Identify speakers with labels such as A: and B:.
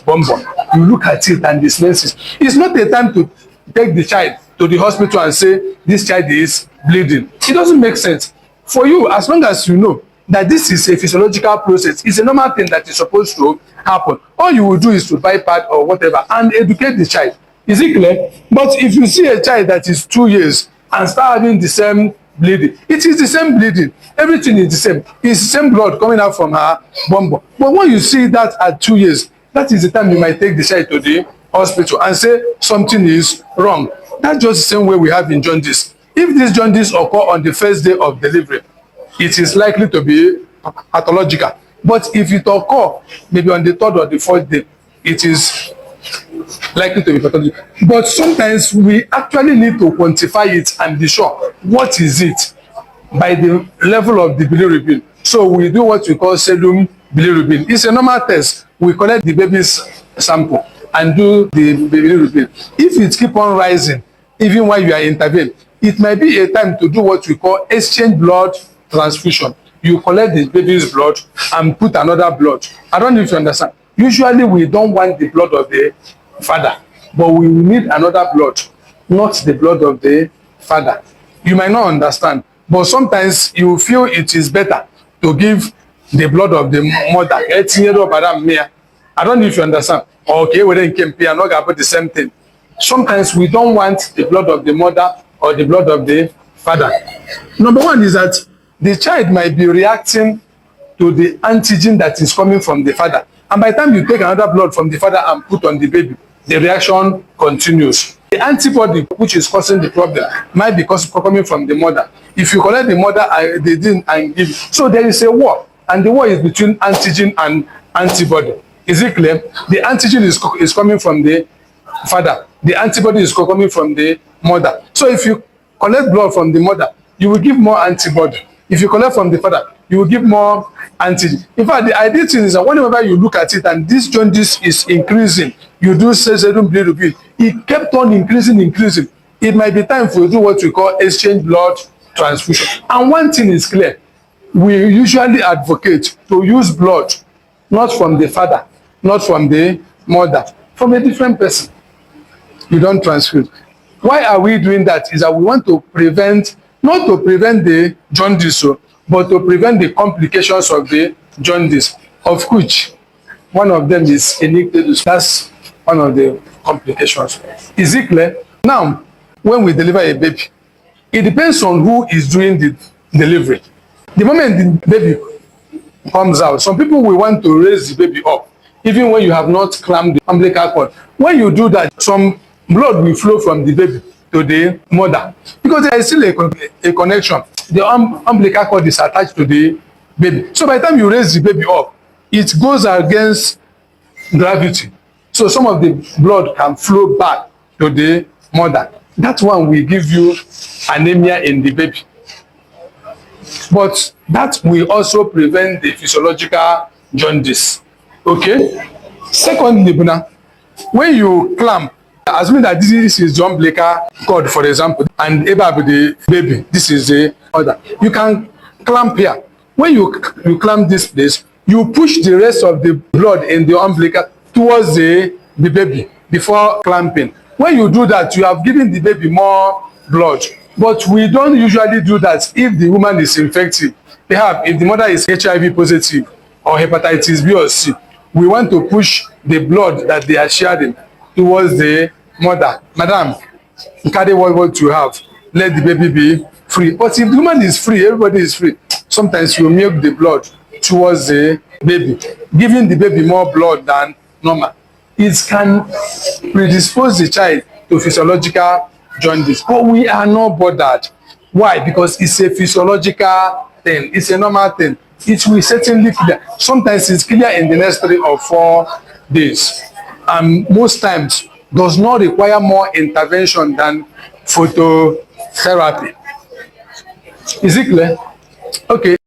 A: bonbon. You look at it and dismiss it. It's not a time to take the child to the hospital and say this child is bleeding. It doesn't make sense. For you, as long as you know that this is a physiological process, it's a normal thing that is supposed to happen. All you will do is to buy pad or whatever and educate the child. Is it clear? But if you see a child that is 2 years and start having the same bleeding, it is the same bleeding. Everything is the same. It's the same blood coming out from her bumbo. But when you see that at 2 years, that is the time you might take the child to the hospital and say something is wrong. That's just the same way we have in jaundice. If this jaundice occur on the first day of delivery, it is likely to be pathological. But if it occur maybe on the third or the fourth day, it is likely to be pathological. But sometimes we actually need to quantify it and be sure what is it by the level of the bilirubin. So we do what we call serum bilirubin. It's a normal test. We collect the baby's sample and do the bilirubin. If it keep on rising, even while you are intervening, it might be a time to do what we call exchange blood transfusion. You collect the baby's blood and put another blood. I don't know if you understand. Usually we don't want the blood of the father, but we need another blood, not the blood of the father. You might not understand, but sometimes you feel it is better to give the blood of the mother. I don't know if you understand. Okay, we then came here, not about the same thing. Sometimes we don't want the blood of the mother or the blood of the father. Number one is that the child might be reacting to the antigen that is coming from the father. And by the time you take another blood from the father and put on the baby, the reaction continues. The antibody which is causing the problem might be coming from the mother. If you collect the mother, they didn't and give. So there is a war, and the war is between antigen and antibody. Is it clear? The antigen is coming from the father. The antibody is coming from the mother. So if you collect blood from the mother, you will give more antibody. If you collect from the father, you will give more antigen. In fact, the ideal thing is that whenever you look at it and this jaundice is increasing, you do serum bilirubin. It kept on increasing. It might be time for you to do what we call exchange blood transfusion. And one thing is clear. We usually advocate to use blood, not from the father, not from the mother, from a different person. You don't transfuse. Why are we doing that? Is that we want to prevent, not to prevent the jaundice, but to prevent the complications of the jaundice, of which one of them is icterus. That's one of the complications. Is it clear? Now, when we deliver a baby, it depends on who is doing the delivery. The moment the baby comes out, some people will want to raise the baby up, even when you have not clamped the umbilical cord. When you do that, some blood will flow from the baby to the mother, because there is still a connection. The umbilical cord is attached to the baby. So by the time you raise the baby up, it goes against gravity. So some of the blood can flow back to the mother. That one will give you anemia in the baby. But that will also prevent the physiological jaundice. Okay? Secondly, when you clamp, assuming that this is the umbilical cord, for example, and about the baby, this is the other. You can clamp here. When you clamp this place, you push the rest of the blood in the umbilical towards the baby before clamping. When you do that, you have given the baby more blood. But we don't usually do that if the woman is infected. Perhaps if the mother is HIV positive or hepatitis B or C, we want to push the blood that they are sharing towards the mother. Madam, carry what you have. Let the baby be free. But if the woman is free, everybody is free. Sometimes you milk the blood towards the baby, giving the baby more blood than normal. It can predispose the child to physiological jaundice. But we are not bothered. Why? Because it's a physiological thing. It's a normal thing. It will certainly clear. Sometimes it's clear in the next 3 or 4 days. And most times does not require more intervention than phototherapy. Is it clear? Okay.